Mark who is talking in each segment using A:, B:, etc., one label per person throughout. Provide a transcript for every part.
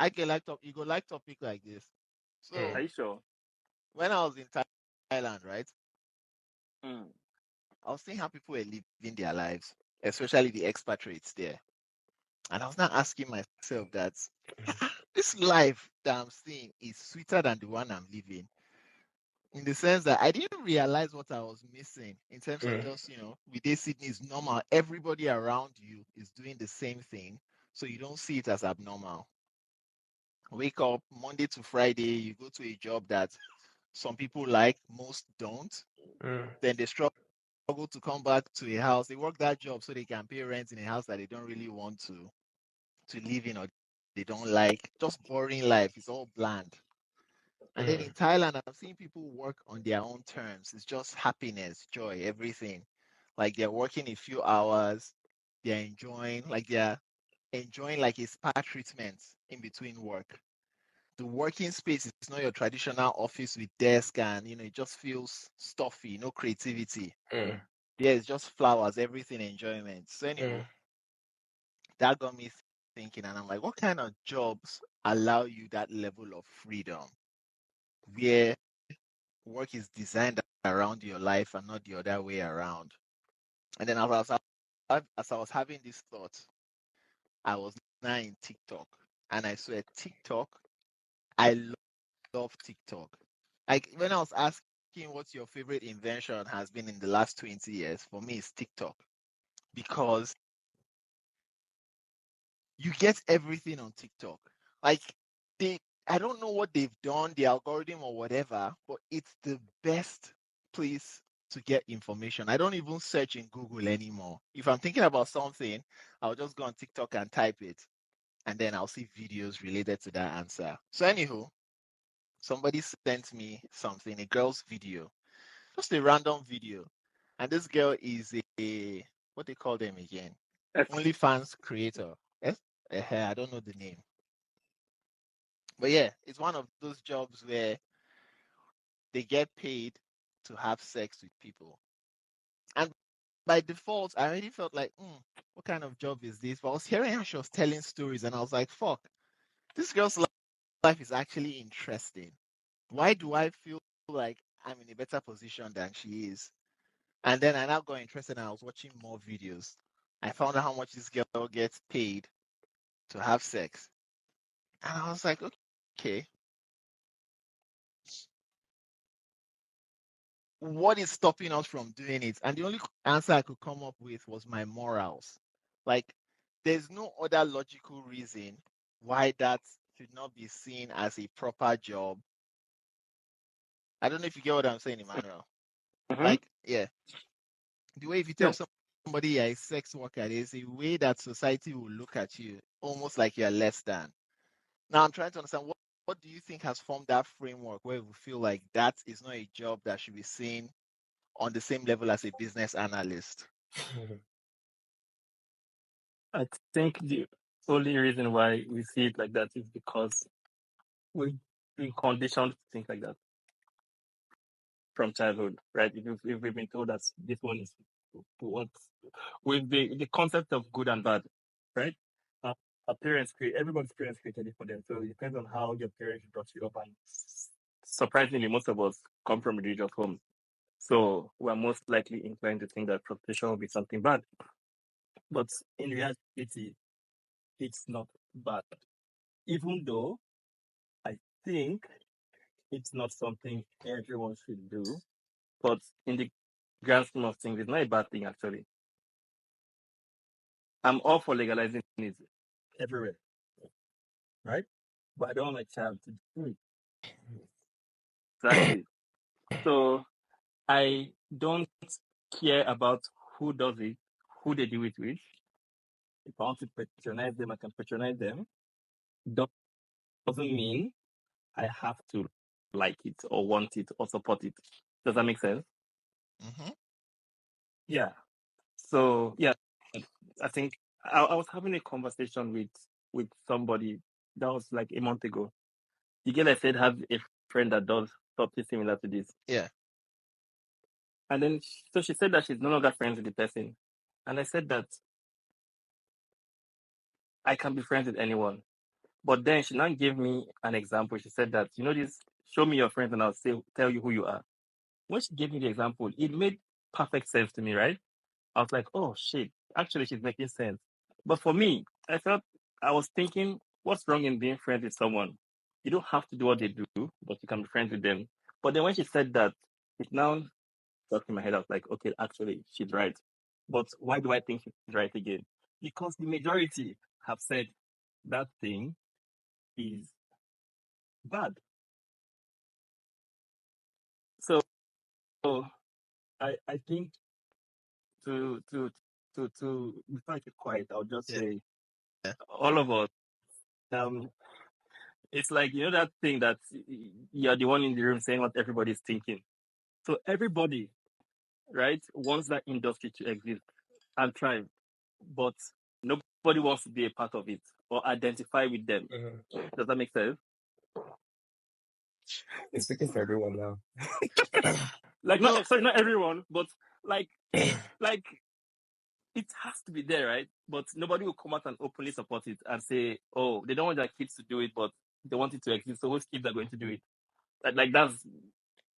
A: I can like top. You go like topic like this.
B: Are
A: So
B: you sure?
A: when I was in Thailand, right,
B: Mm.
A: I was seeing how people were living their lives, especially the expatriates there. And I was not asking myself that this life that I'm seeing is sweeter than the one I'm living. In the sense that I didn't realize what I was missing in terms of just, with this Sydney is normal. Everybody around you is doing the same thing. So you don't see it as abnormal. Wake up Monday to Friday, you go to a job that some people like, most don't. Then they struggle to come back to a house. They work that job so they can pay rent in a house that they don't really want to live in or they don't like. Just boring life. It's all bland. And then in Thailand, I've seen people work on their own terms. It's just happiness, joy, everything. Like they're working a few hours, they're enjoying like a spa treatment in between work. The working space is not your traditional office with desk and it just feels stuffy, no creativity. Yeah, it's just flowers, everything enjoyment. So anyway, that got me thinking, and I'm like, what kind of jobs allow you that level of freedom where work is designed around your life and not the other way around? And then as I was having this thought, I was now in TikTok, and I swear TikTok, I love TikTok. Like when I was asking what's your favorite invention has been in the last 20 years, for me it's TikTok because you get everything on TikTok. Like they I don't know what they've done, the algorithm or whatever, but it's the best place to get information. I don't even search in Google anymore. If I'm thinking about something, I'll just go on TikTok and type it, and then I'll see videos related to that answer. So anywho, somebody sent me something, a girl's video, just a random video. And this girl is a what they call them again?
B: Ex-
A: OnlyFans creator. Yes? I don't know the name. But yeah, it's one of those jobs where they get paid to have sex with people. And by default, I already felt like, what kind of job is this? But I was hearing how she was telling stories, and I was like, fuck, this girl's life is actually interesting. Why do I feel like I'm in a better position than she is? And then I now got interested and I was watching more videos. I found out how much this girl gets paid to have sex. And I was like, okay, what is stopping us from doing it? And the only answer I could come up with was my morals. Like, there's no other logical reason why that should not be seen as a proper job. I don't know if you get what I'm saying, Emmanuel.
B: Mhm.
A: Like, yeah, the way if you tell
B: No,
A: somebody you're a sex worker, there's a way that society will look at you almost like you're less than. Now, I'm trying to understand what do you think has formed that framework where we feel like that is not a job that should be seen on the same level as a business analyst?
B: I think the only reason why we see it like that is because we've been conditioned to think like that from childhood, right? If we've been told that this one is what with the concept of good and bad, right? Uh, our parents create everybody's parents created it for them, so it depends on how your parents brought you up. And surprisingly, most of us come from religious homes, so we're most likely inclined to think that prostitution will be something bad. But in reality, it's not bad. Even though I think it's not something everyone should do, but in the grand scheme of things, it's not a bad thing actually. I'm all for legalizing it everywhere, right? But I don't want my child to do it. Exactly. So I don't care about who does it, who they do it with. If I want to patronize them, I can patronize them. Doesn't mean I have to like it or want it or support it. Does that make sense?
A: Mm-hmm.
B: Yeah. So yeah, I think I was having a conversation with somebody that was like a month ago. The girl I said have a friend that does something similar to this,
A: Yeah.
B: and then so she said that she's no longer friends with the person, and I said that I can be friends with anyone. But then she now gave me an example. She said that, this, show me your friends and tell you who you are. When she gave me the example, it made perfect sense to me, right? I was like, oh shit, actually she's making sense. But for me, I was thinking, what's wrong in being friends with someone? You don't have to do what they do, but you can be friends with them. But then when she said that, it now stuck in my head. I was like, okay, actually, she's right. But why do I think she's right again? Because the majority have said that thing is bad. So I think to before I keep quiet, I'll just
A: Yeah.
B: say all of us. Um, it's like that thing that you're the one in the room saying what everybody's thinking. So everybody, right, wants that industry to exist and thrive, but nobody wants to be a part of it or identify with them. Does that make sense?
C: It's speaking for everyone now.
B: Like
A: No,
B: not everyone, but like like it has to be there, right? But nobody will come out and openly support it and say, oh, they don't want their kids to do it, but they want it to exist. So whose kids are going to do it? Like that's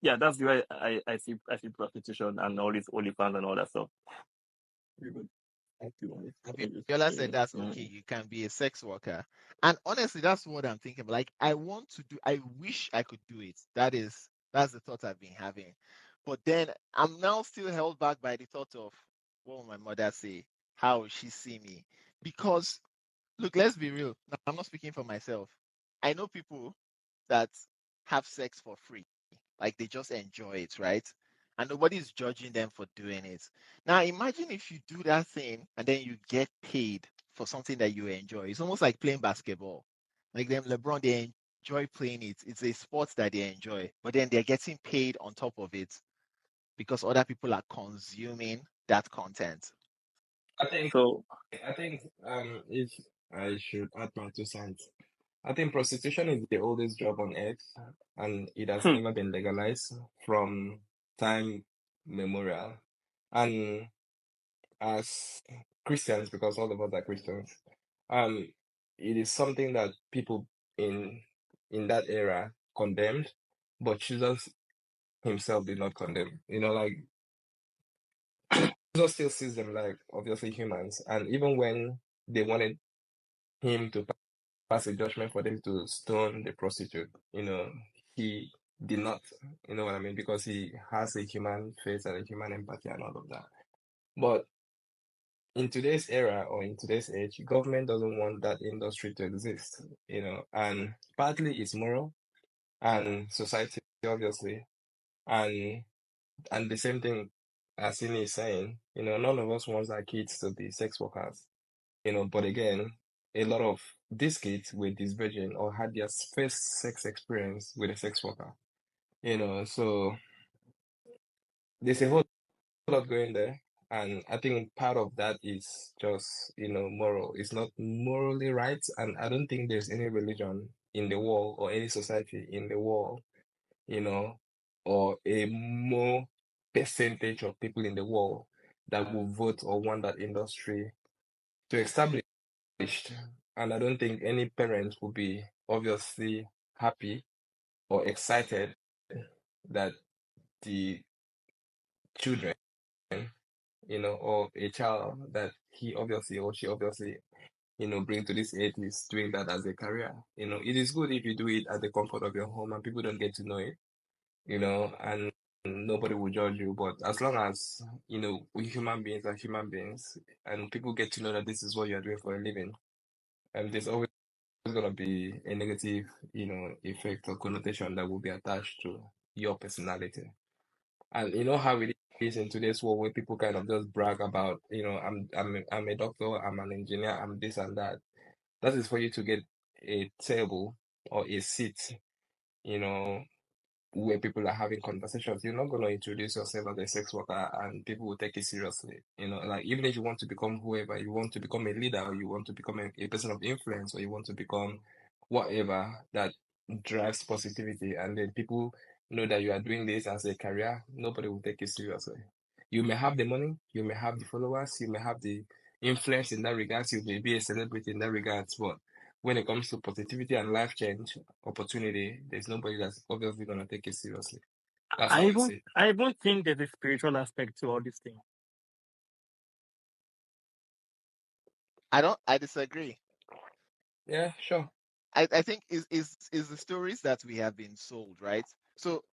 B: the way I see prostitution and all these OnlyFans and all that stuff.
A: Abiola said that's okay. You can be a sex worker. And honestly, that's what I'm thinking. Like, I want to do, I wish I could do it. That's the thought I've been having. But then I'm now still held back by the thought of what will my mother say? How will she see me? Because look, let's be real. I'm not speaking for myself. I know people that have sex for free. Like they just enjoy it, right? And nobody's judging them for doing it. Now imagine if you do that thing and then you get paid for something that you enjoy. It's almost like playing basketball. Like them LeBron, they enjoy playing it. It's a sport that they enjoy, but then they're getting paid on top of it because other people are consuming that content.
C: I think
B: So
C: I think if I should add my 2 cents, I think prostitution is the oldest job on earth, and it has never been legalized from time memorial. And as Christians, because all of us are Christians, um, it is something that people in that era condemned, but Jesus himself did not condemn. Like Jesus still sees them like obviously humans, and even when they wanted him to pass a judgment for them to stone the prostitute, he did not, you know what I mean, because he has a human face and a human empathy and all of that. But in today's era or in today's age, government doesn't want that industry to exist, and partly it's moral and society, obviously, and the same thing as Sini is saying, none of us wants our kids to be sex workers, but again, a lot of these kids were this virgin or had their first sex experience with a sex worker, so there's a whole lot going there. And I think part of that is just, moral. It's not morally right. And I don't think there's any religion in the world or any society in the world, or a more percentage of people in the world that will vote or want that industry to establish. And I don't think any parent will be obviously happy or excited that the children, or a child that he obviously or she obviously, bring to this age is doing that as a career. It is good if you do it at the comfort of your home and people don't get to know it, and nobody will judge you. But as long as, we human beings are human beings and people get to know that this is what you're doing for a living, and there's always going to be a negative, effect or connotation that will be attached to your personality. And you know how it is in today's world where people kind of just brag about, I'm a doctor, I'm an engineer, I'm this and that. That is for you to get a table or a seat, you know, where people are having conversations. You're not going to introduce yourself as a sex worker and people will take it seriously. Like even if you want to become whoever, you want to become a leader, or you want to become a person of influence, or you want to become whatever that drives positivity, and then people know that you are doing this as a career, nobody will take it seriously. You may have the money, you may have the followers, you may have the influence in that regards, you may be a celebrity in that regards, but when it comes to positivity and life change opportunity, there's nobody that's obviously gonna take it seriously. That's how I see it.
B: I even think there's a spiritual aspect to all these things.
A: I disagree.
C: Yeah, sure.
A: I think is the stories that we have been sold, right? So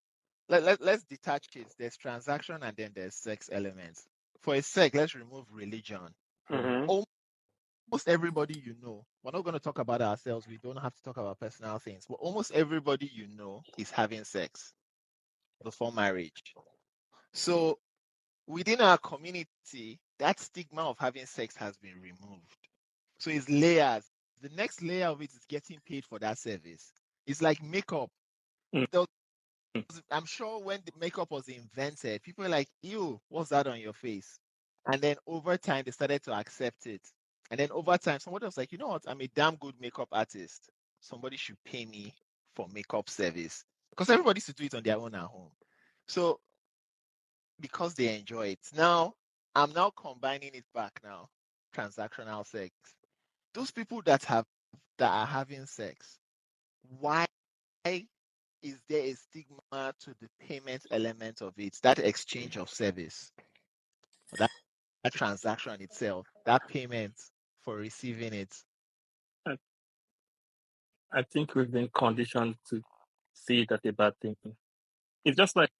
A: let's detach it. There's transaction and then there's sex elements. For a sec, let's remove religion. Almost everybody you know, we're not going to talk about ourselves. We don't have to talk about personal things, but almost everybody you know is having sex before marriage. So within our community, that stigma of having sex has been removed. So it's layers. The next layer of it is getting paid for that service. It's like makeup.
B: Mm.
A: There I'm sure when the makeup was invented, people were like, ew, what's that on your face? And then over time, they started to accept it. And then over time, somebody was like, you know what? I'm a damn good makeup artist. Somebody should pay me for makeup service. Because everybody used to do it on their own at home. So because they enjoy it. Now, I'm now combining it back now. Transactional sex. Those people that are having sex, why is there a stigma to the payment element of it, that exchange of service, that, that transaction itself, that payment for receiving it?
B: I think we've been conditioned to see it as a bad thing. It's just like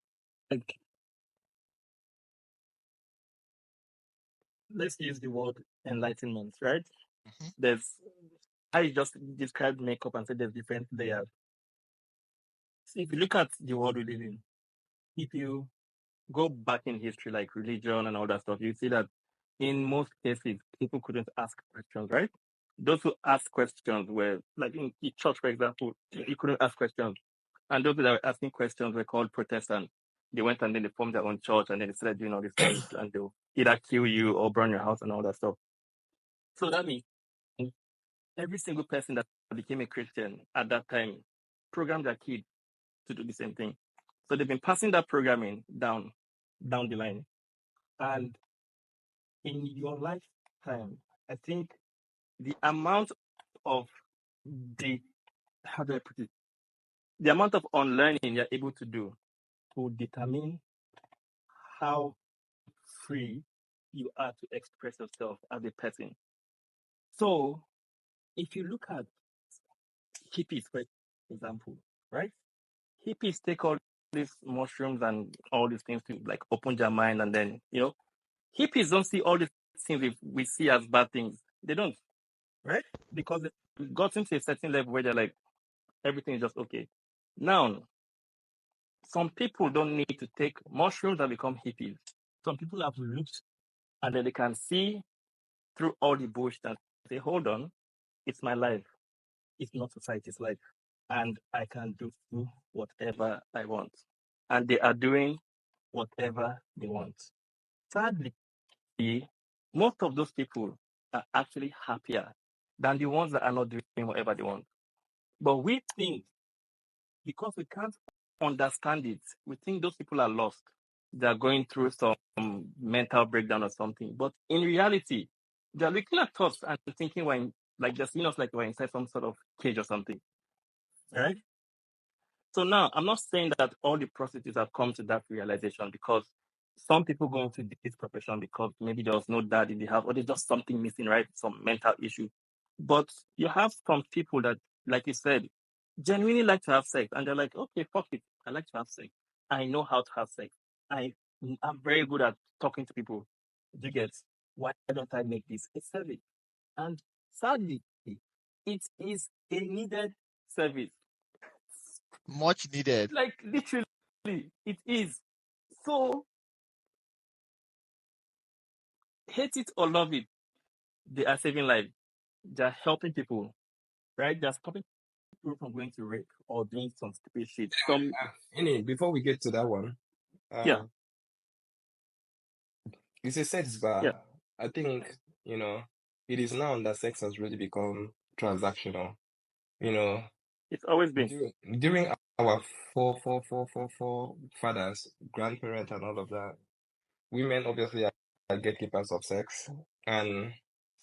B: let's use the word enlightenment, right?
A: Mm-hmm.
B: There's I just described makeup and said there's different layers. So if you look at the world we live in, if you go back in history, like religion and all that stuff, you see that in most cases, people couldn't ask questions, right? Those who asked questions were, like in the church, for example, you couldn't ask questions. And those that were asking questions were called Protestants. They went and then they formed their own church and then they started doing all these things and they'll either kill you or burn your house and all that stuff. So that means every single person that became a Christian at that time programmed their kid to do the same thing. So they've been passing that programming down the line. And in your lifetime, I think the amount of the how do I put it? The amount of unlearning you're able to do will determine how free you are to express yourself as a person. So if you look at hippies, for example, right? Hippies take all these mushrooms and all these things to like open their mind, and then hippies don't see all these things we see as bad things. They don't, right? Because they've gotten to a certain level where they're like everything is just okay. Now, some people don't need to take mushrooms and become hippies. Some people have looked and then they can see through all the bullshit and say, hold on, it's my life. It's not society's life. And I can do whatever I want. And they are doing whatever they want. Sadly, most of those people are actually happier than the ones that are not doing whatever they want. But we think, because we can't understand it, we think those people are lost. They're going through some mental breakdown or something. But in reality, they're looking at us and thinking like they're seeing us like we're inside some sort of cage or something. Right? So now, I'm not saying that all the prostitutes have come to that realization, because some people go into this profession because maybe there was no dad in the house or there's just something missing, right? Some mental issue. But you have some people that, like you said, genuinely like to have sex, and they're like, okay, fuck it, I like to have sex. I know how to have sex. I'm very good at talking to people. Do you get? Why don't I make this a service? And sadly, it is a needed service.
A: Much needed.
B: Like literally, it is. So hate it or love it, they are saving lives. They are helping people, right? They are stopping people from going to rape or doing some stupid shit.
C: Before we get to that one,
B: Yeah.
C: it's a sex bar. I think, it is now that sex has really become transactional.
B: It's always been.
C: During our fathers, grandparents, and all of that, women obviously are gatekeepers of sex, and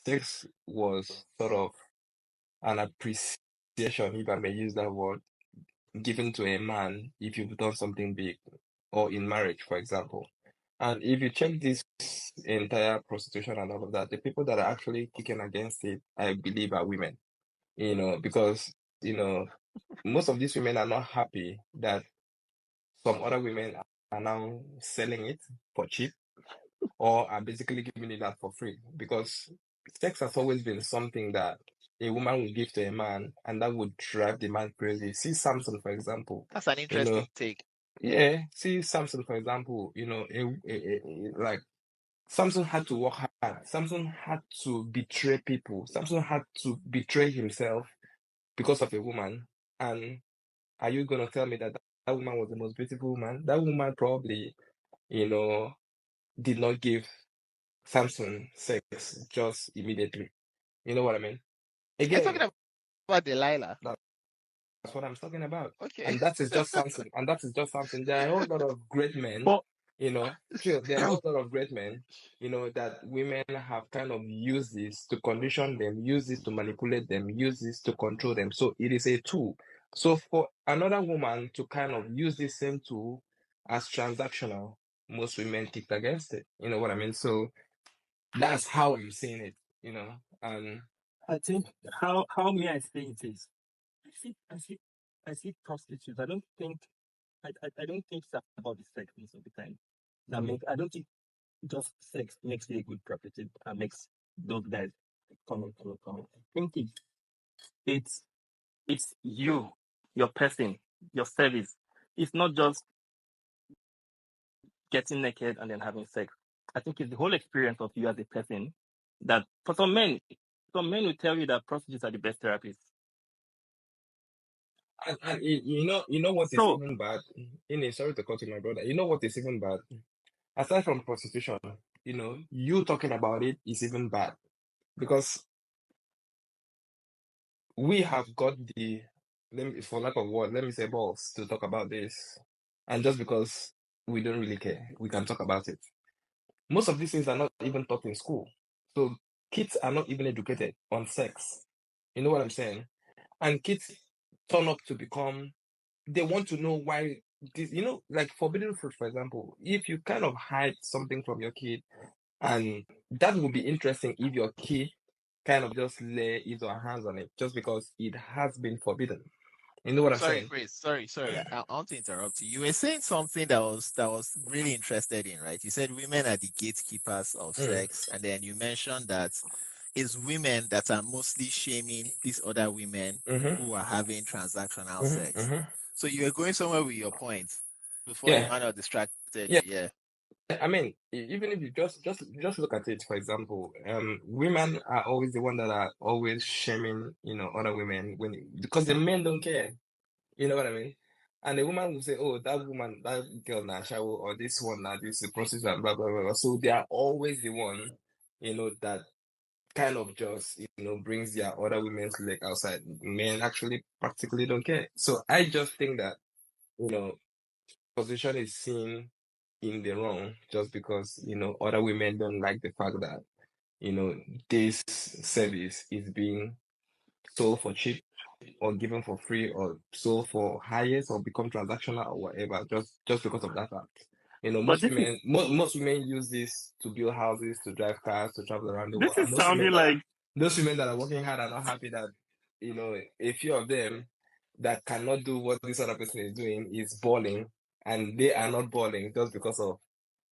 C: sex was sort of an appreciation, if I may use that word, given to a man if you've done something big, or in marriage, for example. And if you check this entire prostitution and all of that, the people that are actually kicking against it, I believe, are women. Because most of these women are not happy that some other women are now selling it for cheap, or are basically giving it out for free, because sex has always been something that a woman would give to a man, and that would drive the man crazy. See Samson, for example.
A: That's an
C: You know,
A: interesting take.
C: yeah. See Samson, for example. Like Samson had to work hard. Samson had to betray people. Samson had to betray himself because of a woman. And are you gonna tell me that that woman was the most beautiful woman? That woman probably, did not give Samson sex just immediately. You know what I mean?
A: Are you talking
C: Again,
A: about Delilah?
C: that's what I'm talking about.
A: Okay.
C: And that is just Samson. And that is just Samson. There are a whole lot of great men,
B: But
C: sure, there are a whole lot of great men, that women have kind of used this to condition them, use this to manipulate them, use this to control them. So it is a tool. So for another woman to kind of use this same tool as transactional, most women kicked against it. You know what I mean? So that's how I'm seeing it, and
B: I think how may I say it is, I see prostitutes. I don't think it's about the sex most of the time. I don't think just sex makes you a good prostitute and makes those guys come. I think it's you, your person, your service. It's not just getting naked and then having sex. I think it's the whole experience of you as a person that for some men will tell you that prostitutes are the best therapists.
C: and what is
B: So
C: even bad. Sorry to cut you, my brother. You know what is even bad? Aside from prostitution, you talking about it is even bad, because we have got the, for lack of word, let me say balls to talk about this, and just because we don't really care, we can talk about it. Most of these things are not even taught in school, so kids are not even educated on sex. You know what I'm saying? And kids turn up to become, they want to know why this, like forbidden fruit, for example. If you kind of hide something from your kid, and that would be interesting if your kid kind of just lay his or her hands on it just because it has been forbidden. You know what I'm
A: Sorry,
C: saying?
A: Chris. Sorry. I want to interrupt you. You were saying something that was really interested in, right? You said women are the gatekeepers of
C: Mm.
A: sex, and then you mentioned that it's women that are mostly shaming these other women
C: Mm-hmm.
A: who are having transactional
C: Mm-hmm.
A: sex.
C: Mm-hmm.
A: So you were going somewhere with your point before
C: Yeah.
A: Emmanuel distracted
C: Yeah.
A: you. Yeah.
C: I mean, even if you just look at it, for example, women are always the one that are always shaming, other women, because the men don't care. You know what I mean? And the woman will say, "Oh, that woman, that girl, now shower, or this one, now this is prostitute, and blah blah blah, blah." So they are always the one, that kind of just, brings their other women's leg outside. Men actually practically don't care. So I just think that, you know, position is seen in the wrong just because, other women don't like the fact that, this service is being sold for cheap, or given for free, or sold for highest, or become transactional, or whatever, just because of that fact.
B: but
C: Most women, most women use this to build houses, to drive cars, to travel around the world.
B: this
C: And
B: is sounding like
C: those women that are working hard are not happy that, a few of them that cannot do what this other person is doing is balling, and they are not balling just because of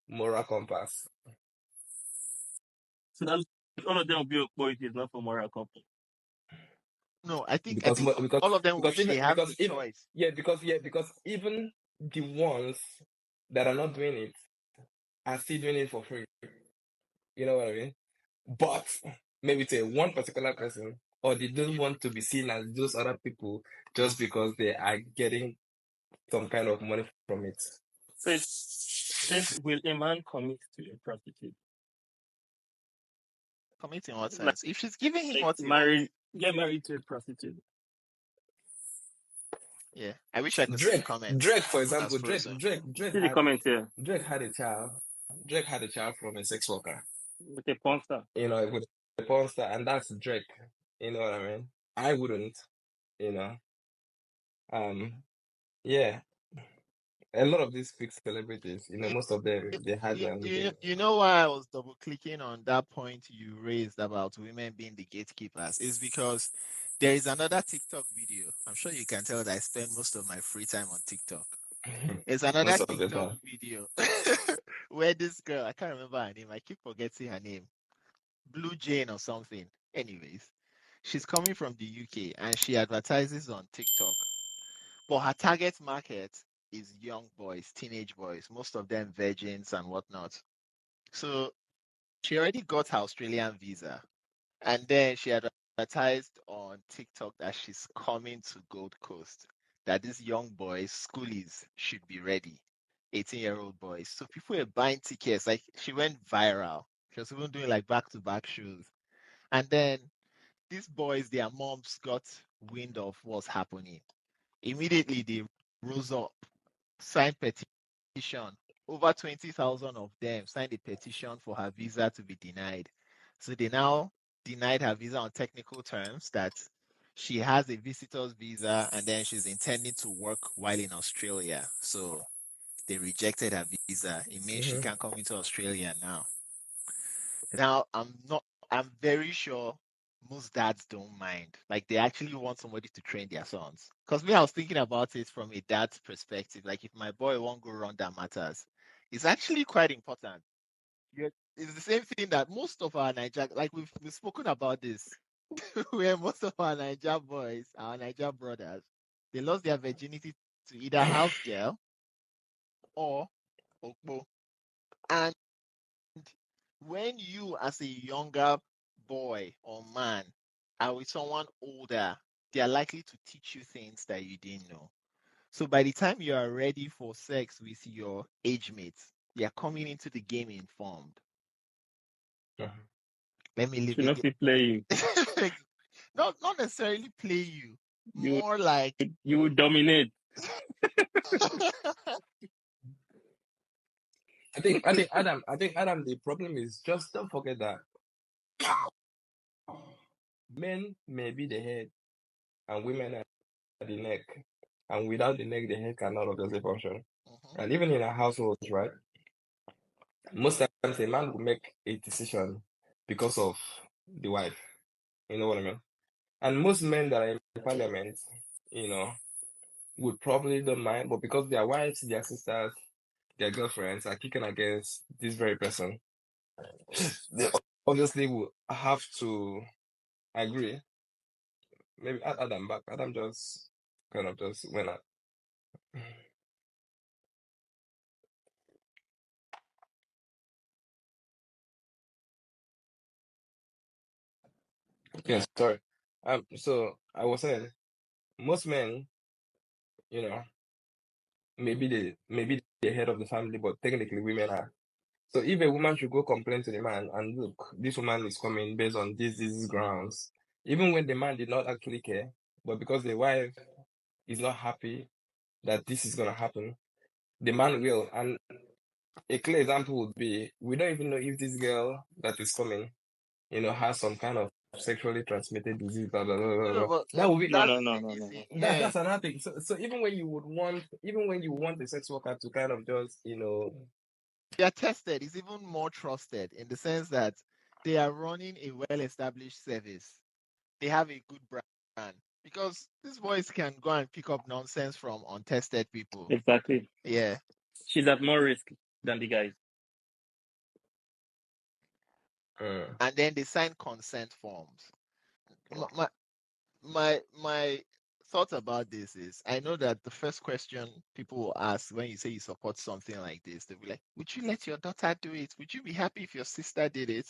C: moral compass.
B: so that all of them will be it is not for moral compass.
A: No, I think
C: Because
A: all of them
C: because
A: wish
C: even
A: they have
C: because
A: the
C: even
A: choice.
C: because even the ones that are not doing it are still doing it for free. You know what I mean? But maybe to one particular person, or they don't want to be seen as those other people just because they are getting some kind of money from it.
B: So it's will a man commit to a prostitute?
A: Commit in what
B: Like
A: sense? If she's giving him what he wants,
B: get married to a prostitute.
A: yeah. I wish I could see the
C: Drake,
A: comments.
C: Drake, for
A: My phone has
C: example,
A: frozen.
B: See the comment here
C: Drake had a child. Drake had a child from a sex worker.
B: with a porn star.
C: With a porn star, and that's Drake. You know what I mean? I wouldn't, you know. Yeah, a lot of these big celebrities,
A: You,
C: most of them they had
A: you, you,
C: they
A: you know why I was double clicking on that point you raised about women being the gatekeepers is because there is another TikTok video. I'm sure you can tell that I spend most of my free time on TikTok. It's another
C: most of the
A: TikTok
C: time.
A: video where this girl, I can't remember her name, I keep forgetting her name, Blue Jane or something. Anyways, she's coming from the UK and she advertises on TikTok. But her target market is young boys, teenage boys, most of them virgins and whatnot. So she already got her Australian visa. And then she advertised on TikTok that she's coming to Gold Coast, that these young boys, schoolies, should be ready. 18-year-old boys. So people were buying tickets. Like she went viral. She was even doing like back-to-back shows. And then these boys, their moms got wind of what's happening. Immediately they rose up, signed petition. Over 20,000 of them signed a petition for her visa to be denied. So they now denied her visa on technical terms that she has a visitor's visa and then she's intending to work while in Australia. So they rejected her visa. It means she
C: Hmm.
A: can't come into Australia now. Now I'm very sure most dads don't mind. Like they actually want somebody to train their sons. Because me, I was thinking about it from a dad's perspective. Like if my boy won't go run that matters, it's actually quite important. Yeah. It's the same thing that most of our Niger, like we've spoken about this, where most of our Niger boys, our Niger brothers, they lost their virginity to either house girl or Okpo. And when you, as a younger boy or man, are with someone older, they are likely to teach you things that you didn't know. So by the time you are ready for sex with your age mates, they are coming into the game informed. Let me leave
B: Should
A: it
B: not be playing.
A: there. Not necessarily play you,
B: You
A: more like
B: you will dominate.
C: I think Adam, the problem is just don't forget that men may be the head and women are the neck. And without the neck, the head cannot obviously function.
A: Mhm.
C: And even in our households, right? Most times a man will make a decision because of the wife. You know what I mean? And most men that are in parliament, you know, would probably don't mind, but because their wives, their sisters, their girlfriends are kicking against this very person, they obviously will have to agree. Maybe add Adam back. Adam just kind of just went out. Yes, sorry. So I was saying, most men, you know, maybe the head of the family, but technically women are. So if a woman should go complain to the man and look, this woman is coming based on these grounds, even when the man did not actually care, but because the wife is not happy that this is gonna happen, the man will. And a clear example would be we don't even know if this girl that is coming, has some kind of sexually transmitted disease, blah blah blah blah.
A: No,
C: Blah.
A: but
C: That would be
B: No,
A: that's
B: no,
A: the
B: no,
A: thing.
B: no,
A: You
B: no,
A: see,
B: no.
A: yeah,
C: that's another thing. So even when you want a sex worker to kind of just,
A: they are tested. It's even more trusted in the sense that they are running a well-established service. They have a good brand because these boys can go and pick up nonsense from untested people.
B: Exactly.
A: Yeah,
B: She's at more risk than the guys.
A: and then they sign consent forms. My, my my thought about this is I know that the first question people will ask when you say you support something like this, they'll be like, would you let your daughter do it? Would you be happy if your sister did it?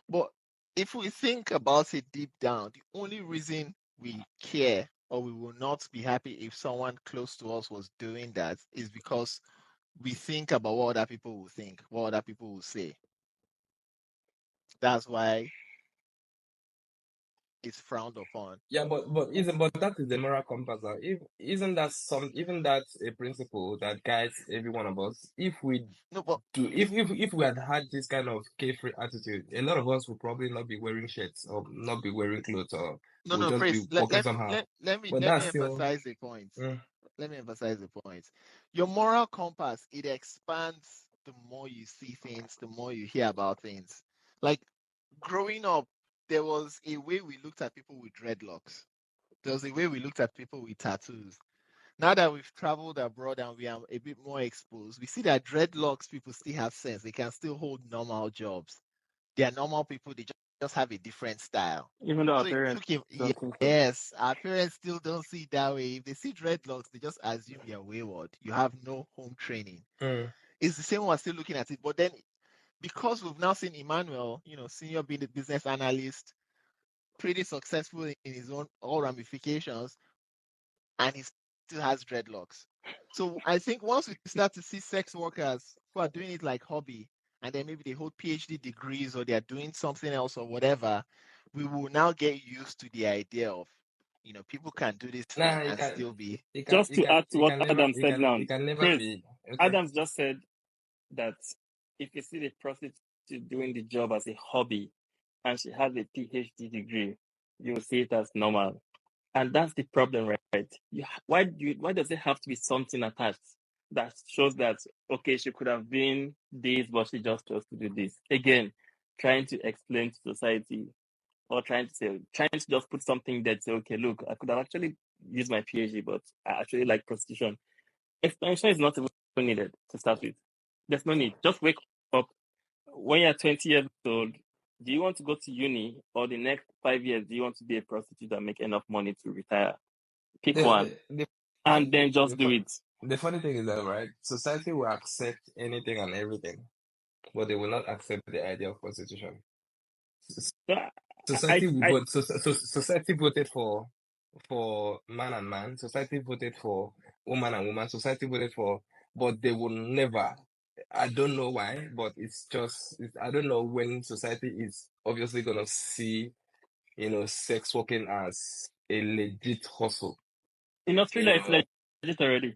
A: But if we think about it deep down, the only reason we care or we will not be happy if someone close to us was doing that is because we think about what other people will think, what other people will say. That's why is frowned upon.
C: Yeah, but that is the moral compass. Now. If isn't that some even that's a principle that guides every one of us. If we
A: No, but
C: do, if we had this kind of carefree attitude, a lot of us would probably not be wearing shirts or not be wearing clothes or
A: no,
C: we'll
A: no,
C: just be
A: Chris.
C: walking somehow. But
A: Let me
C: that's still.
A: emphasize the point.
C: Mm.
A: Let me emphasize the point. Your moral compass, it expands the more you see things, the more you hear about things. Like growing up, there was a way we looked at people with dreadlocks. There was a way we looked at people with tattoos. Now that we've traveled abroad and we are a bit more exposed, we see that dreadlocks people still have sense. They can still hold normal jobs. They are normal people. They just have a different style.
B: Even though our
A: So
B: parents
A: looking,
B: don't think so.
A: yes, our parents still don't see it that way. If they see dreadlocks, they just assume you're wayward. You have no home training.
C: Mm.
A: It's the same one still looking at it. But then because we've now seen Emmanuel, senior being the business analyst, pretty successful in his own all ramifications, and he still has dreadlocks. So I think once we start to see sex workers who are doing it like hobby, and then maybe they hold PhD degrees or they are doing something else or whatever, we will now get used to the idea of, people can do this
C: Nah,
A: thing and still be.
B: Just to add to
C: it
B: what
C: can never,
B: Adam said now,
C: it can never
B: Chris,
C: be okay.
B: Adams just said that if you see the prostitute doing the job as a hobby and she has a PhD degree, you will see it as normal. And that's the problem, right? Why does it have to be something attached that shows that, okay, she could have been this, but she just chose to do this? Again, trying to explain to society or trying to just put something that say, okay, look, I could have actually used my PhD, but I actually like prostitution. Explanation is not even needed to start with. There's no need. Just wake up. When you're 20 years old, do you want to go to uni, or the next 5 years, do you want to be a prostitute and make enough money to retire? Pick one
C: The
B: and then just
C: the,
B: do it.
C: the funny thing is that, right, society will accept anything and everything, but they will not accept the idea of prostitution.
B: So
C: Society will vote. Society voted for man and man. Society voted for woman and woman. Society voted for, but they will never. I don't know why, but it's just. I don't know when society is obviously gonna see, sex working as a legit hustle.
B: in
C: You
B: Australia, it's
C: know,
B: legit already.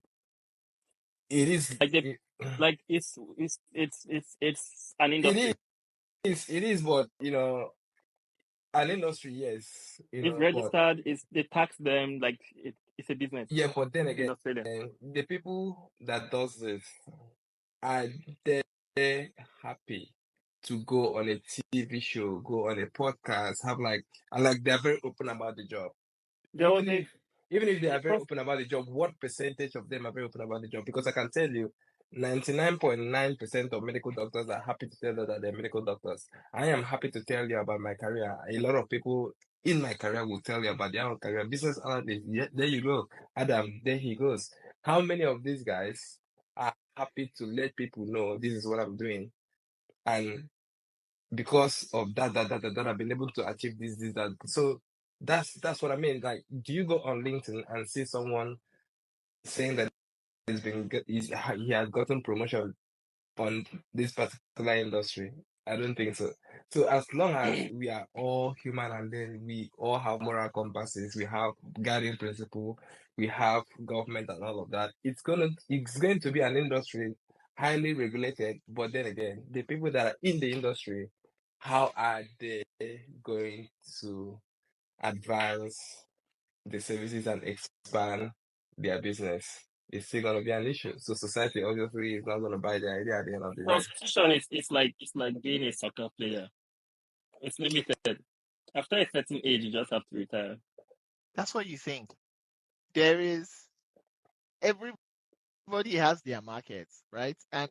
C: it is.
B: Like they,
C: It,
B: like it's an
C: it
B: industry.
C: it is, but an industry, yes,
B: It's
C: but
B: registered. It's they tax them like it's a business
C: yeah, but then
B: in
C: again,
B: Australia.
C: the people that does this are they happy to go on a TV show, go on a podcast, have and they're very open about the job.
B: There was
C: Even if they
B: a
C: are very open about the job, what percentage of them are very open about the job? Because I can tell you, 99.9% of medical doctors are happy to tell you that they're medical doctors. I am happy to tell you about my career. A lot of people in my career will tell you about their own career. Business analyst, yeah, there you go. Adam, there he goes. How many of these guys are happy to let people know this is what I'm doing? And because of that, I've been able to achieve this, that. So that's what I mean. Like, do you go on LinkedIn and see someone saying that he has gotten promotion on this particular industry? I don't think so. So as long as we are all human and then we all have moral compasses, we have guiding principle, we have government and all of that, it's going to be an industry highly regulated. But then again, the people that are in the industry, how are they going to advance the services and expand their business? It's still going to be an issue. So society obviously is not going to buy the idea at the end of the day.
B: Prostitution is it's like being a soccer player. It's limited. After a certain age, you just have to retire.
A: That's what you think. There is everybody has their markets, right? And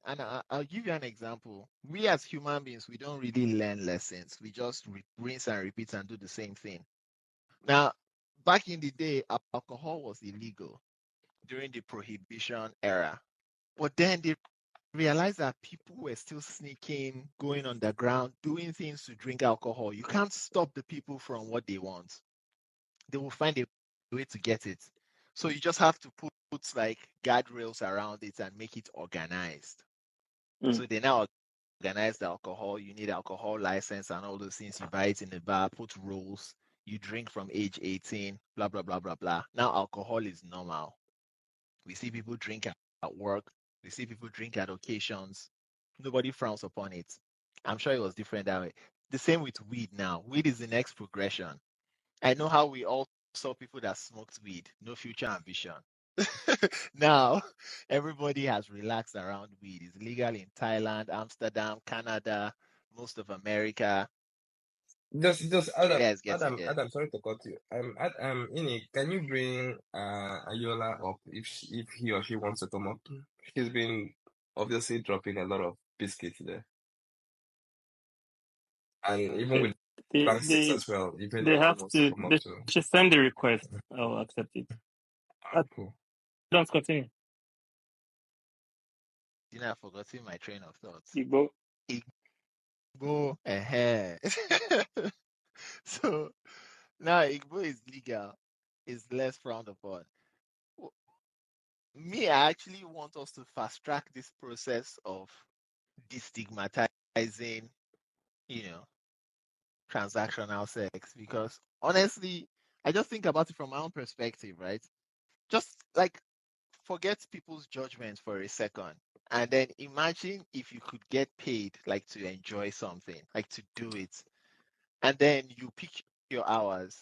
A: I'll give you an example. We as human beings, we don't really learn lessons. We just rinse and repeat and do the same thing. Now, back in the day, alcohol was illegal during the prohibition era. But then they realized that people were still sneaking, going underground, doing things to drink alcohol. You can't stop the people from what they want. They will find a way to get it. So you just have to put like guardrails around it and make it organized. So they now organize the alcohol. You need alcohol license and all those things. You buy it in the bar, put rules. you drink from age 18, blah, blah, blah, blah, blah. Now alcohol is normal. We see people drink at work. We see people drink at occasions. Nobody frowns upon it. I'm sure it was different that way. The same with weed now. Weed is the next progression. I know how we all saw people that smoked weed, no future ambition. Now, everybody has relaxed around weed. It's legal in Thailand, Amsterdam, Canada, most of America.
C: Just
A: You
C: Adam,
A: guys get
C: Adam,
A: it.
C: Adam. Sorry to cut you. Ini, can you bring Ayola up if he or she wants to come up? She's been obviously dropping a lot of biscuits there, and even with
B: They
C: Francis
B: they
C: as well. If
B: they
C: anyone
B: have
C: wants to
B: to.
C: come up
B: They
C: too.
B: should send the request. I'll accept it.
C: Cool.
B: Don't continue.
A: You know, I've forgotten my train of thoughts.
B: Igbo.
A: Igbo, So now Igbo is legal, is less frowned upon. Me, I actually want us to fast track this process of destigmatizing, you know, transactional sex because honestly, I just think about it from my own perspective, right? Just like forget people's judgment for a second. And then imagine if you could get paid like to enjoy something, like to do it. And then you pick your hours,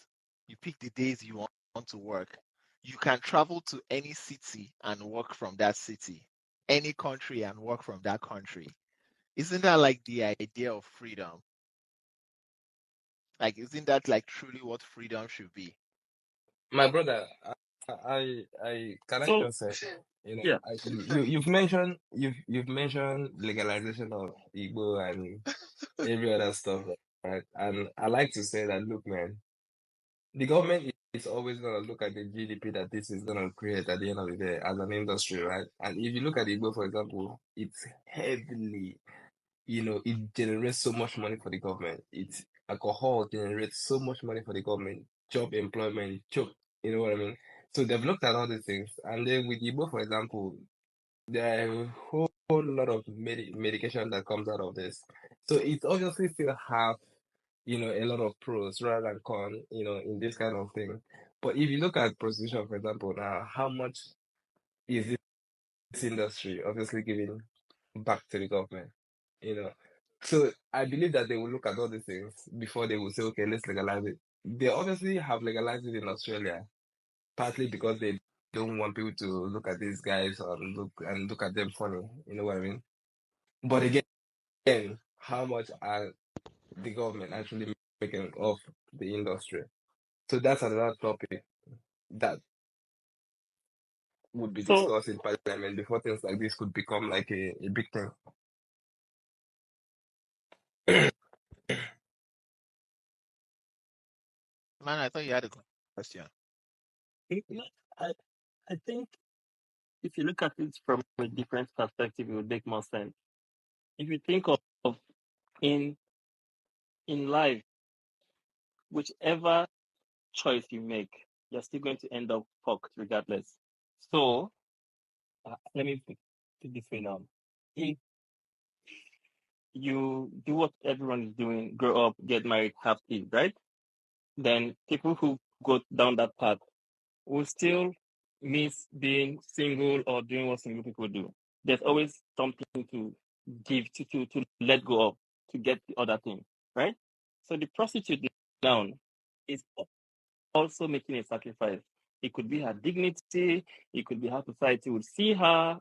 A: you pick the days you want to work. You can travel to any city and work from that city, any country and work from that country. Isn't that like the idea of freedom? Like, isn't that like truly what freedom should be?
C: My brother, I can I
B: So
C: just say,
B: yeah.
C: you've mentioned legalization of Igbo and every other stuff, right? And I like to say that, look, man, the government is always gonna look at the GDP that this is gonna create at the end of the day as an industry, right? And if you look at Igbo, for example, it's heavily, it generates so much money for the government. It's alcohol generates so much money for the government, job employment, job, you know what I mean? So they've looked at all these things. And then with Igbo, for example, there are a whole lot of medication that comes out of this. So it obviously still have, a lot of pros rather than con, in this kind of thing. But if you look at prostitution, for example, now, how much is this industry obviously giving back to the government? You know, so I believe that they will look at all these things before they will say, okay, let's legalize it. They obviously have legalized it in Australia, partly because they don't want people to look at these guys and look at them funny. You know what I mean? But again, how much are the government actually making of the industry? So that's another topic that would be
B: So
C: discussed in parliament before things like this could become like a big thing.
A: Man, I thought you had a question.
B: I I think if you look at it from a different perspective, it would make more sense. If you think of in life, whichever choice you make, you're still going to end up fucked regardless. So let me put it this way now. If you do what everyone is doing, grow up, get married, have kids, right? Then people who go down that path will still miss being single or doing what single people do. There's always something to give, to let go of, to get the other thing, right? So the prostitute down is also making a sacrifice. It could be her dignity, it could be how society would see her,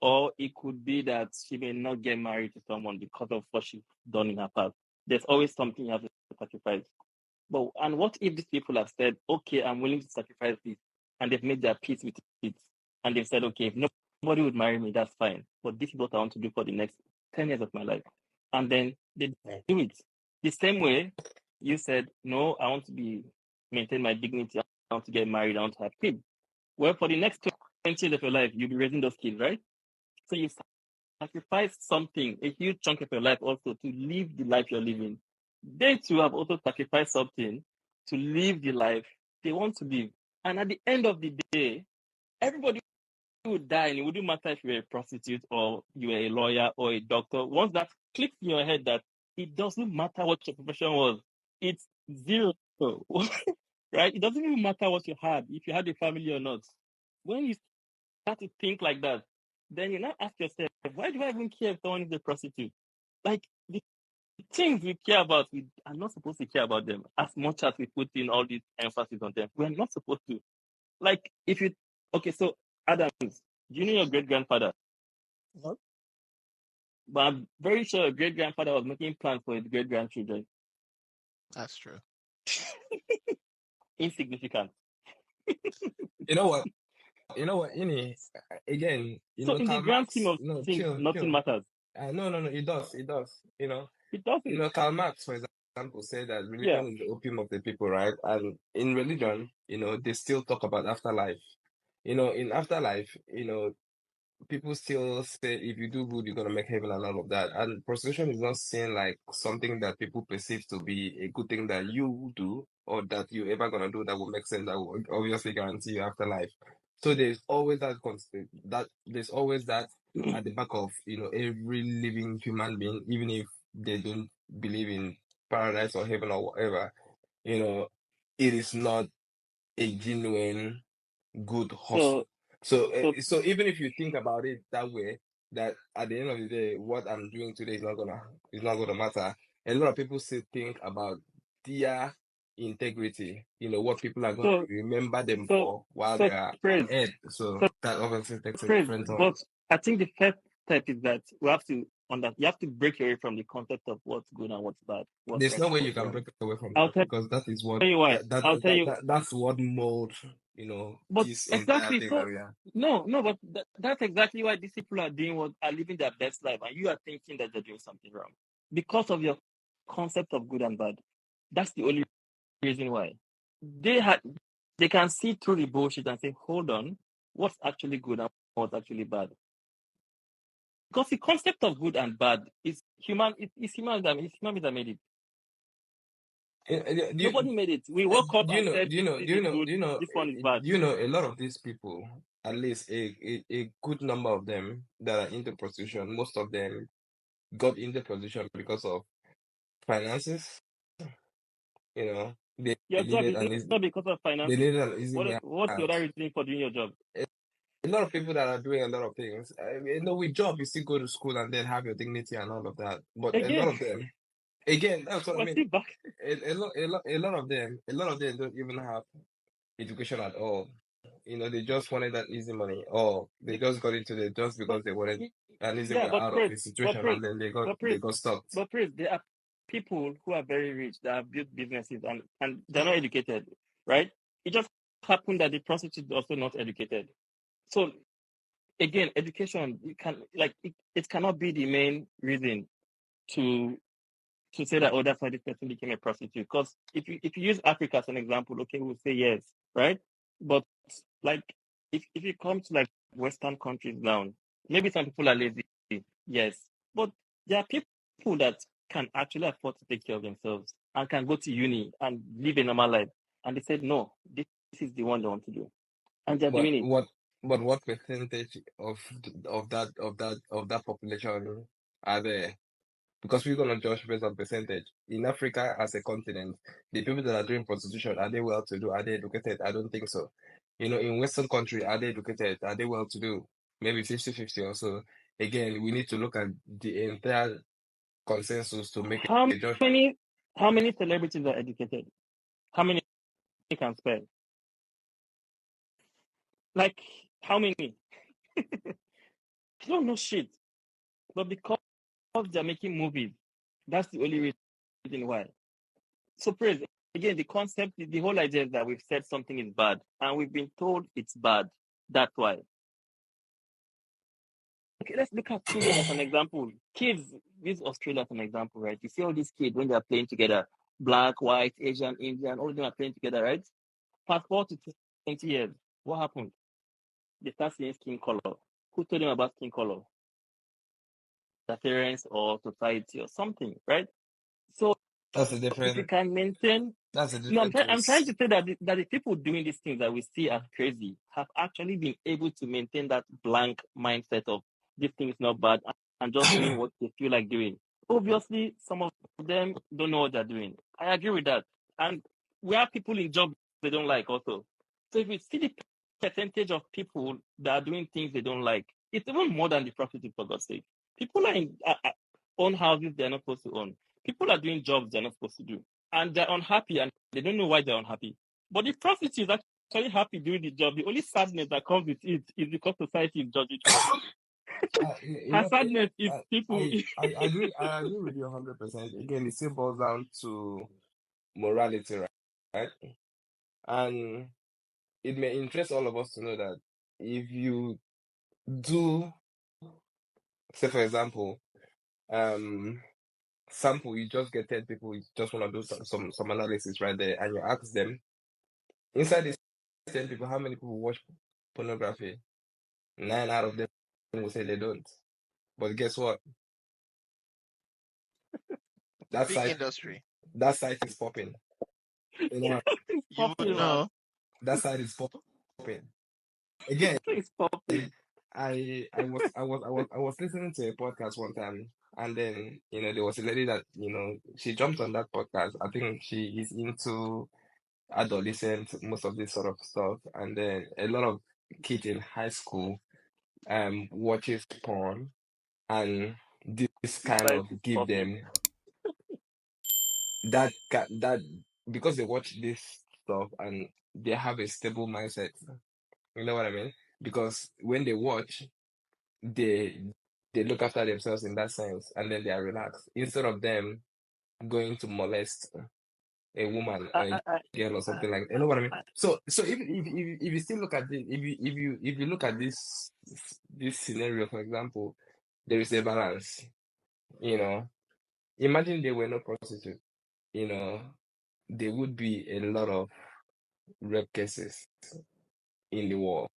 B: or it could be that she may not get married to someone because of what she's done in her past. There's always something you have to sacrifice. But and what if these people have said, okay, I'm willing to sacrifice this, and they've made their peace with it, and they've said, okay, if nobody would marry me, that's fine. But this is what I want to do for the next 10 years of my life. And then they do it. The same way you said, no, I want to maintain my dignity, I want to get married, I want to have kids. Well, for the next 20 years of your life, you'll be raising those kids, right? So you sacrifice something, a huge chunk of your life also to live the life you're living. They too have also sacrificed something to live the life they want to live. And at the end of the day, everybody would die, and it wouldn't matter if you're a prostitute or you're a lawyer or a doctor. Once that clicks in your head that it doesn't matter what your profession was, it's zero. So, right? It doesn't even matter what you had, if you had a family or not. When you start to think like that, then you now ask yourself, why do I even care if someone is a prostitute? Like the things we care about, we are not supposed to care about them as much as we put in all this emphasis on them. We're not supposed to. Like if you okay, so Adams, do you know your great grandfather?
A: No,
B: But I'm very sure your great grandfather was making plans for his great grandchildren.
A: that's true.
B: Insignificant.
C: You know what? Ini, again,
B: So in the
C: Karl
B: grand
C: Marx,
B: scheme of things,
C: chill,
B: nothing matters.
C: No, it does.
B: It doesn't.
C: Karl Marx, for example, said that
B: Yeah.
C: religion is the opium of the people, right? And in religion, they still talk about afterlife. In afterlife, people still say if you do good, you're gonna make heaven and all of that. And prostitution is not seen like something that people perceive to be a good thing that you do or that you're ever gonna do that will make sense, that will obviously guarantee you afterlife. So there's always that constant there's always that at the back of every living human being, even if they don't believe in paradise or heaven or whatever, it is not a genuine good hustle.
B: So
C: So even if you think about it that way, that at the end of the day, what I'm doing today is not gonna matter. A lot of people still think about their integrity, what people are going to remember them for while they are
B: praise.
C: ahead. So that obviously takes a
B: Praise.
C: different
B: But
C: turn.
B: I think the first step is that we have to you have to break away from the concept of what's good and what's bad. What's
C: There's
B: right
C: no
B: and
C: way you
B: what's
C: can
B: wrong.
C: break away from
B: I'll
C: that
B: tell
C: because that is what
B: you why. I'll tell you.
C: that's what molds,
B: But
C: this entire
B: exactly,
C: thing
B: so
C: that we are.
B: no, but that's exactly why these people are living their best life, and you are thinking that they're doing something wrong because of your concept of good and bad. That's the only reason why they can see through the bullshit and say, hold on, what's actually good and what's actually bad? Because the concept of good and bad is human. It's human that made it. Nobody made it. We woke up and said, this is good, this one is bad.
C: A lot of these people, at least a good number of them that are into prostitution, most of them got into prostitution because of finances. They
B: Your job
C: needed
B: is not because of
C: they
B: finances.
C: needed an easy way
B: What's the
C: out.
B: other reason for doing your job?
C: A lot of people that are doing a lot of things, with job, you still go to school and then have your dignity and all of that. But a lot
B: Again,
C: of them, again, that's what I
B: we're
C: mean.
B: still back.
C: A lot of them don't even have education at all. They just wanted that easy money, or they just got into it just because they wanted an easy way out of the situation, and then they got stuck.
B: But Chris, there are people who are very rich that have built businesses and they're not educated, right? It just happened that the prostitute is also not educated. So again, education it cannot be the main reason to say that that's why this person became a prostitute. Because if you use Africa as an example, okay, we'll say yes, right? But like if you come to like Western countries now, maybe some people are lazy, yes, but there are people that can actually afford to take care of themselves and can go to uni and live a normal life. And they said no, this is the one they want to do, and they're doing it.
C: What percentage of that population are there? Because we're gonna judge based on percentage. In Africa as a continent, the people that are doing prostitution, are they well to do? Are they educated? I don't think so. In Western country, are they educated? Are they well to do? Maybe 50-50 or so. Again, we need to look at the entire consensus to make
B: How
C: a judgment.
B: many celebrities are educated? How many can spell? Like how many? I don't know shit. But because they're making movies, that's the only reason why. So praise again, the concept, the whole idea is that we've said something is bad and we've been told it's bad. That's why. Okay, let's look at children as an example. Kids, use Australia as an example, right? You see all these kids when they're playing together, black, white, Asian, Indian, all of them are playing together, right? Fast forward to 20 years, what happened? They start seeing skin color. Who told them about skin color? Their parents or society or something, right? So
C: That's a
B: if you
C: different.
B: can maintain,
C: That's a
B: no,
C: different
B: I'm trying
C: case.
B: to say that the people doing these things that we see as crazy have actually been able to maintain that blank mindset of this thing is not bad and just doing what they feel like doing. Obviously, some of them don't know what they're doing. I agree with that. And we have people in jobs they don't like also. So if you see the percentage of people that are doing things they don't like, it's even more than the prostitute, for God's sake. People are in own houses they're not supposed to own. People are doing jobs they're not supposed to do. And they're unhappy and they don't know why they're unhappy. But the prostitute is actually happy doing the job. The only sadness that comes with it is because society is judging her.
C: You
B: Her
C: know,
B: sadness is people.
C: I agree. I agree with you 100%. Again, it still boils down to morality, right? And it may interest all of us to know that if you do, say for example, sample, you just get 10 people, you just want to do some analysis right there, and you ask them, inside these 10 people, how many people watch pornography? 9 out of them will say they don't. But guess what? That
A: Big
C: site
A: industry.
C: is popping. You know,
B: It's
A: You would
B: popping, man.
A: know.
C: that site is popping. Again,
B: It's popping.
C: I was listening to a podcast one time, and then there was a lady that she jumped on that podcast. I think she is into adolescent, most of this sort of stuff, and then a lot of kids in high school watches porn, and this kind
B: Society
C: of
B: is
C: give
B: popping.
C: them that because they watch this stuff and they have a stable mindset. You know what I mean? Because when they watch, they look after themselves in that sense, and then they are relaxed instead of them going to molest a woman or a girl or something like that. You know what I mean? So if you still look at this, if you look at this scenario, for example, there is a balance. Imagine there were no prostitute. There would be a lot of rape cases in the world.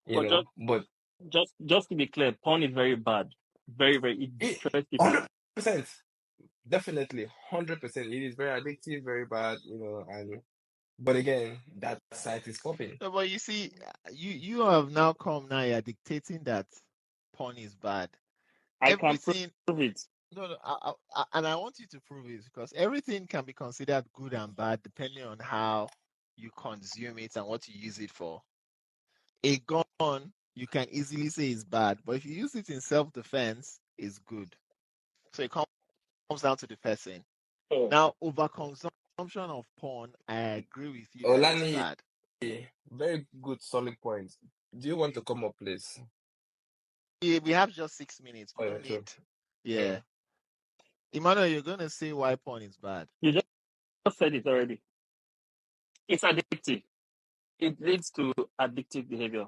C: But
B: Just to be clear, porn is very bad. Very, very, it destroys people.
C: 100%, definitely 100%. It is very addictive, very bad, but again, that site is popping.
A: No, but you see, you have now come now. You're dictating that porn is bad.
B: I can
A: Everything.
B: prove it.
A: No, and I want you to prove it because everything can be considered good and bad depending on how you consume it and what you use it for. A gun, you can easily say is bad, but if you use it in self-defense, it's good. So it comes down to the person.
B: Oh.
A: Now, overconsumption of porn, I agree with you that it's
C: Olani,
A: bad.
C: very good, solid point. Do you want to come up, please?
A: We have just 6 minutes. We
C: Oh, yeah,
A: don't
C: sure.
A: need. Yeah. Emmanuel, you're going to say why porn is bad.
B: You just said it already. It's addictive. It leads to addictive behavior.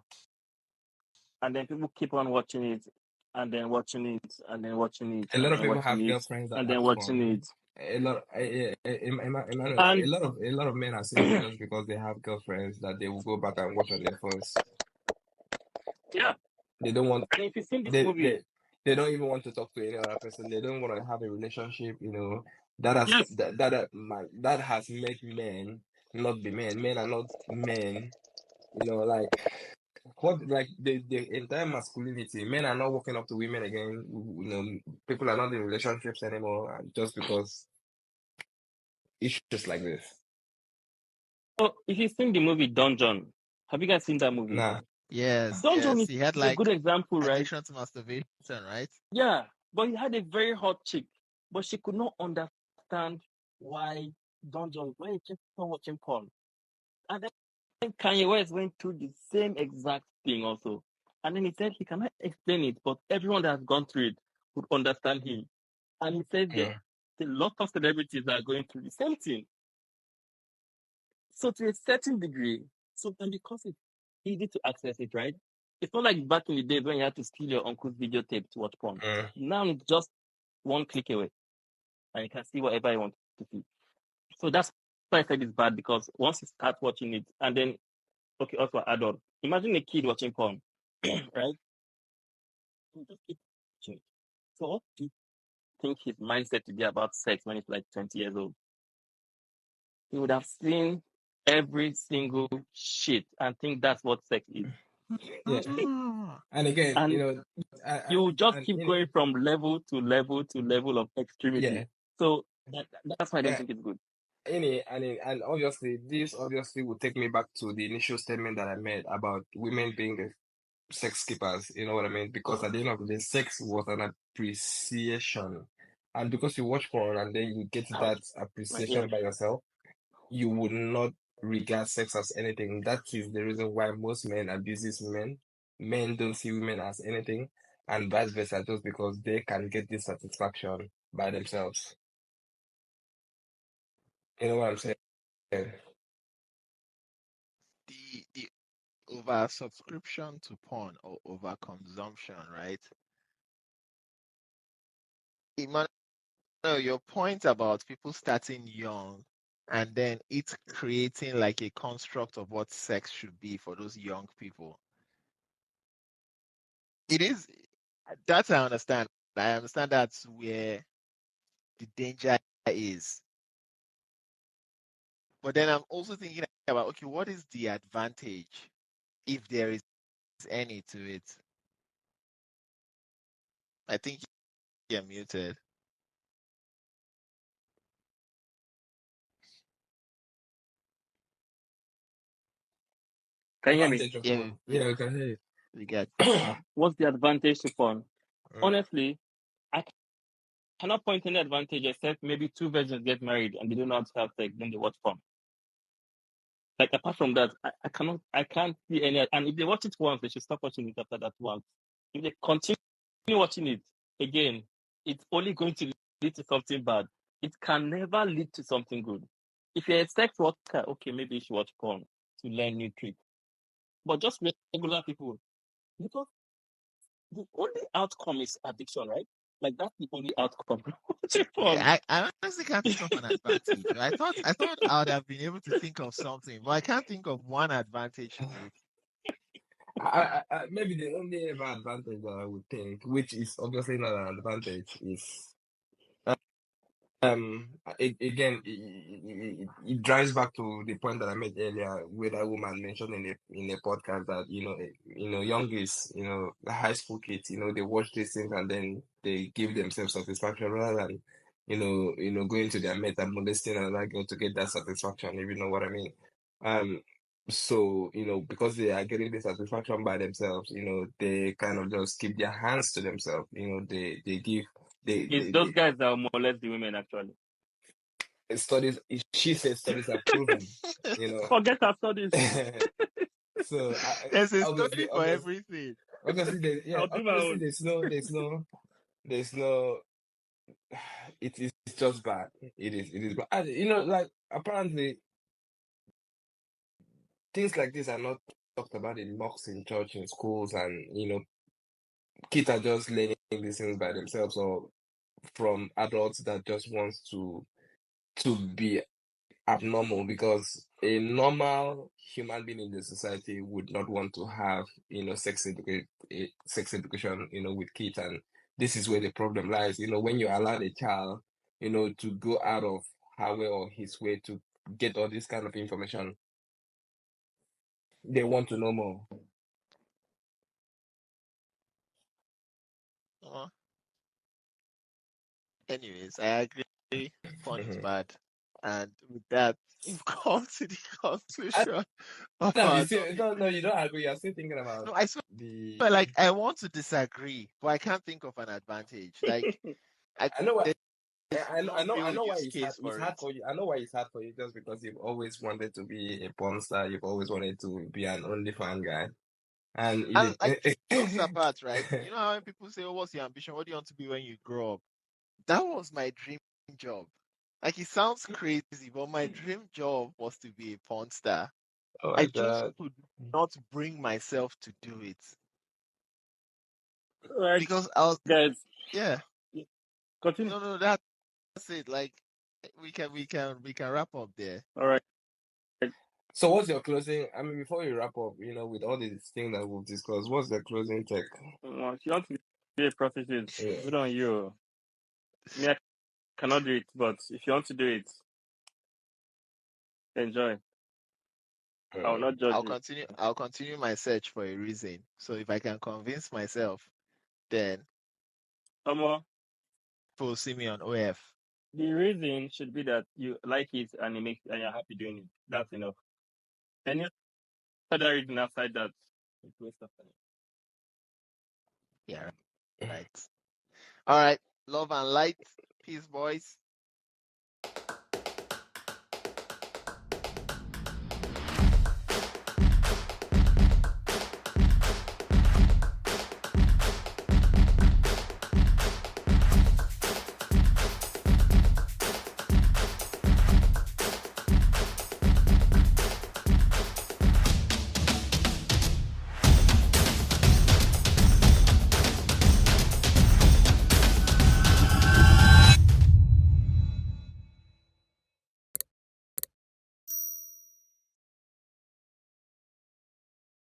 B: And then people keep on watching it, and then watching it, and then watching it,
C: A lot
B: and
C: of
B: then
C: people
B: watching
C: have
B: it,
C: girlfriends that
B: and
C: have
B: then watching
C: porn.
B: it.
C: Emmanuel,
B: And
C: a lot of men are single just because they have girlfriends that they will go back and watch on their phones.
B: yeah,
C: They don't want
B: and if you've seen this movie,
C: they don't even want to talk to any other person. They don't want to have a relationship. That has
B: yes,
C: that has made men not be men. Men are not men. Like what, like the entire masculinity. Men are not walking up to women again. People are not in relationships anymore just because issues like this.
B: so if you've seen the movie Dungeon, have you guys seen that movie?
C: Nah.
A: Yes,
B: Dungeon
A: yes. He had
B: is a
A: like
B: good example, right?
A: addiction to masturbation, right?
B: Yeah, but he had a very hot chick, but she could not understand why he kept on watching porn. And then Kanye West went through the same exact thing also. And then he said he cannot explain it, but everyone that has gone through it would understand him. And he said that a lot of celebrities are going through the same thing. So to a certain degree, sometimes because it's easy to access it, right? It's not like back in the days when you had to steal your uncle's videotape to watch porn. Now it's just one click away, and you can see whatever you want to see. So that's why I said it's bad, because once you start watching it, and then also adult. Imagine a kid watching porn, right? You just keep watching it. So what do you think his mindset to be about sex when he's like 20 years old? He would have seen every single shit and think that's what sex is.
C: Yeah. And again,
B: And you will just keep going from level to level to level of extremity.
C: Yeah.
B: So that's why I don't think it's good.
C: And obviously, this obviously will take me back to the initial statement that I made about women being the sex keepers. You know what I mean? Because at the end of the day, sex was an appreciation, and because you watch porn and then you get that appreciation by yourself, you would not regard sex as anything. That is the reason why most men abuses women. Men don't see women as anything, and vice versa, just because they can get this satisfaction by themselves. You know what I'm saying?
A: The over subscription to porn or over consumption, right? Emmanuel, your point about people starting young and then it's creating like a construct of what sex should be for those young people. It is that I understand. I understand that's where the danger is. But then I'm also thinking about, okay, what is the advantage if there is any to it? I think you're muted.
B: Can you hear me?
C: Advantage of
A: Yeah,
C: porn. Yeah, I can hear you.
A: we got
B: What's the advantage to porn? Honestly, I cannot point any advantage except maybe two virgins get married and they do not have sex, then they watch porn. Like apart from that, I can't see any. And if they watch it once, they should stop watching it after that once. If they continue watching it again, it's only going to lead to something bad. It can never lead to something good. If you're a sex worker, okay, maybe you should watch porn to learn new tricks. But just regular people, because the only outcome is addiction, right? Like that's the only outcome. Watching porn.
A: yeah, I honestly can't think of an advantage. I thought I would have been able to think of something, but I can't think of one advantage to it.
C: Maybe the only ever advantage that I would think, which is obviously not an advantage, is again, it drives back to the point that I made earlier, where that woman mentioned in a podcast that youngies, high school kids, they watch these things and then they give themselves satisfaction rather than going to their mate and molesting another girl to get that satisfaction, if you know what I mean. So because they are getting the satisfaction by themselves, they kind of just keep their hands to themselves. They give
B: It's those guys that will molest the women actually.
C: studies. She said studies have proven.
B: Forget our studies.
C: So
A: There's a study for everything.
C: Obviously,
B: I'll do my own.
C: there's no. It is just bad. It is bad. And, like apparently things like this are not talked about in mosques, in church, in schools, and kids are just learning these things by themselves or from adults that just wants to be abnormal, because a normal human being in the society would not want to have sex education with kids. And this is where the problem lies. When you allow a child to go out of her way or his way to get all this kind of information, they want to know more.
A: Anyways, I agree. Porn is bad. And with that, we've come to the conclusion of
C: No,
A: our
C: no, you don't agree. You're still thinking about
A: No, I swear,
C: the.
A: like I want to disagree, but I can't think of an advantage. Like
C: I know what.
A: there's
C: I
A: no
C: know. I
A: real
C: know why
A: use
C: it's hard.
A: case
C: It's
A: for
C: hard
A: it.
C: for you. I know why it's hard for you, just because you've always wanted to be a porn star. You've always wanted to be an OnlyFans guy, and
A: And like jokes apart, right? You know how when people say, "Oh, what's your ambition? What do you want to be when you grow up?" That was my dream job. Like it sounds crazy, but my dream job was to be a porn star.
C: oh
A: I
C: my
A: just
C: God.
A: could not bring myself to do it
B: Right,
A: because I was,
B: guys.
A: yeah,
B: Continue.
A: no, that's it. Like we can wrap up there.
B: All right.
C: So, what's your closing? I mean, before we wrap up, with all these things that we've discussed, what's the closing take?
B: If you want to be a prostitute,
C: Yeah.
B: good on you. Me, I cannot do it, but if you want to do it, enjoy. I will not judge
A: I'll
B: you.
A: continue. I'll continue my search for a reason. So if I can convince myself, then
B: Someone,
A: people see me on OF.
B: The reason should be that you like it and it makes and you're happy doing it. That's enough. Any other reason outside that, it's waste of time.
A: Yeah, right. All right. Love and light. Peace, boys.